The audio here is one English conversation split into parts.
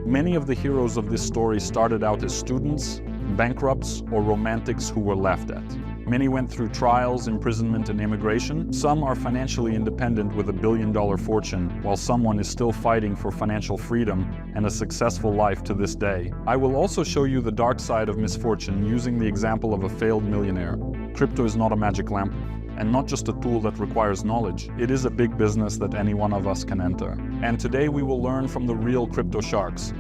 Many of the heroes of this story started out as students, bankrupts, or romantics who were laughed at. Many went through trials, imprisonment, and immigration. Some are financially independent with a billion-dollar fortune, while someone is still fighting for financial freedom and a successful life to this day. I will also show you the dark side of misfortune using the example of a failed millionaire. Crypto is not a magic lamp, and not just a tool that requires knowledge. It is a big business that any one of us can enter. And today we will learn from the real crypto sharks.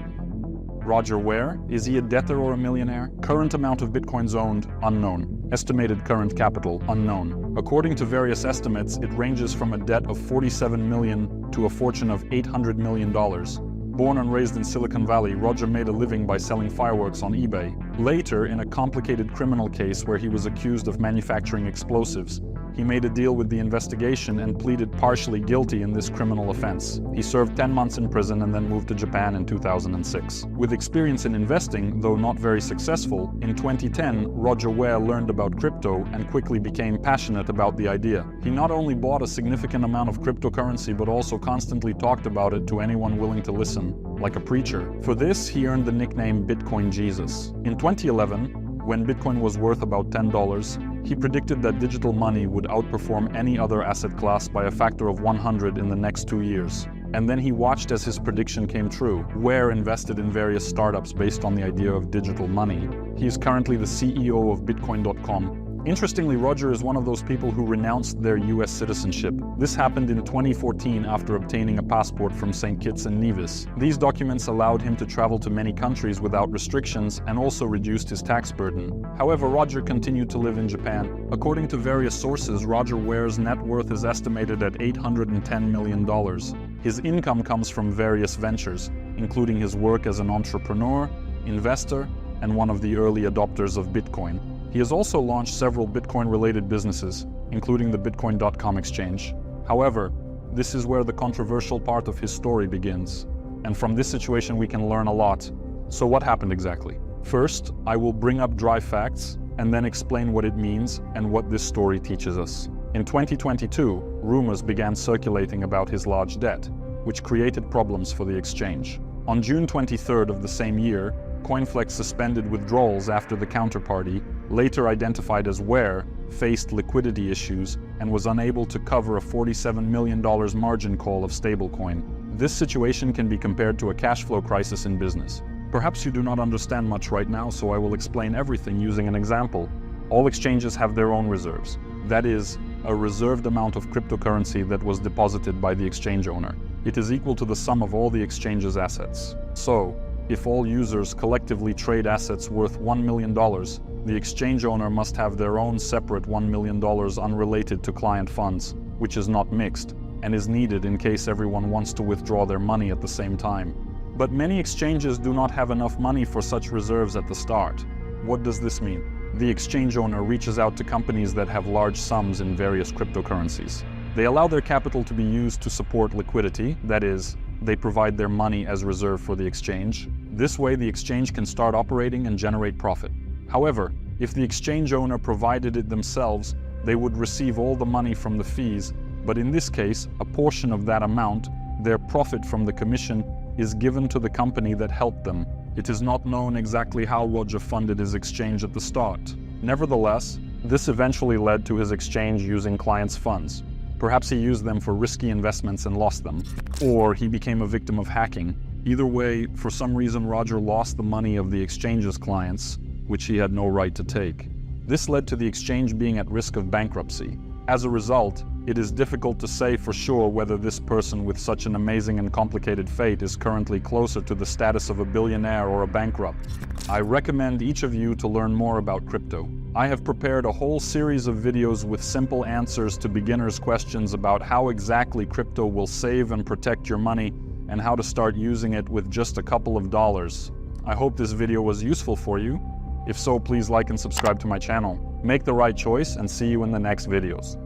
Roger Vera, is he a debtor or a millionaire? Current amount of bitcoins owned, unknown. Estimated current capital, unknown. According to various estimates, it ranges from a debt of $47 million to a fortune of $800 million. Born and raised in Silicon Valley, Roger made a living by selling fireworks on eBay. Later, in a complicated criminal case where he was accused of manufacturing explosives, he made a deal with the investigation and pleaded partially guilty in this criminal offense. He served 10 months in prison and then moved to Japan in 2006. With experience in investing, though not very successful, in 2010, Roger Vera learned about crypto and quickly became passionate about the idea. He not only bought a significant amount of cryptocurrency but also constantly talked about it to anyone willing to listen, like a preacher. For this, he earned the nickname Bitcoin Jesus. In 2011, when Bitcoin was worth about $10, he predicted that digital money would outperform any other asset class by a factor of 100 in the next 2 years. And then he watched as his prediction came true. Vera invested in various startups based on the idea of digital money. He is currently the CEO of Bitcoin.com. Interestingly, Roger is one of those people who renounced their US citizenship. This happened in 2014 after obtaining a passport from St. Kitts and Nevis. These documents allowed him to travel to many countries without restrictions and also reduced his tax burden. However, Roger continued to live in Japan. According to various sources, Roger Vera's net worth is estimated at $810 million. His income comes from various ventures, including his work as an entrepreneur, investor, and one of the early adopters of Bitcoin. He has also launched several Bitcoin-related businesses, including the Bitcoin.com exchange. However, this is where the controversial part of his story begins. And from this situation we can learn a lot. So what happened exactly? First, I will bring up dry facts and then explain what it means and what this story teaches us. In 2022, rumors began circulating about his large debt, which created problems for the exchange. On June 23rd of the same year, CoinFlex suspended withdrawals after the counterparty, later identified as Vera, faced liquidity issues and was unable to cover a $47 million margin call of stablecoin. This situation can be compared to a cash flow crisis in business. Perhaps you do not understand much right now, so I will explain everything using an example. All exchanges have their own reserves. That is, a reserved amount of cryptocurrency that was deposited by the exchange owner. It is equal to the sum of all the exchange's assets. So, if all users collectively trade assets worth $1 million, the exchange owner must have their own separate $1 million unrelated to client funds, which is not mixed, and is needed in case everyone wants to withdraw their money at the same time. But many exchanges do not have enough money for such reserves at the start. What does this mean? The exchange owner reaches out to companies that have large sums in various cryptocurrencies. They allow their capital to be used to support liquidity, that is, they provide their money as reserve for the exchange. This way, the exchange can start operating and generate profit. However, if the exchange owner provided it themselves, they would receive all the money from the fees, but in this case, a portion of that amount, their profit from the commission, is given to the company that helped them. It is not known exactly how Roger funded his exchange at the start. Nevertheless, this eventually led to his exchange using clients' funds. Perhaps he used them for risky investments and lost them. Or he became a victim of hacking. Either way, for some reason Roger lost the money of the exchange's clients, which he had no right to take. This led to the exchange being at risk of bankruptcy. As a result, it is difficult to say for sure whether this person with such an amazing and complicated fate is currently closer to the status of a billionaire or a bankrupt. I recommend each of you to learn more about crypto. I have prepared a whole series of videos with simple answers to beginners' questions about how exactly crypto will save and protect your money and how to start using it with just a couple of dollars. I hope this video was useful for you. If so, please like and subscribe to my channel. Make the right choice and see you in the next videos.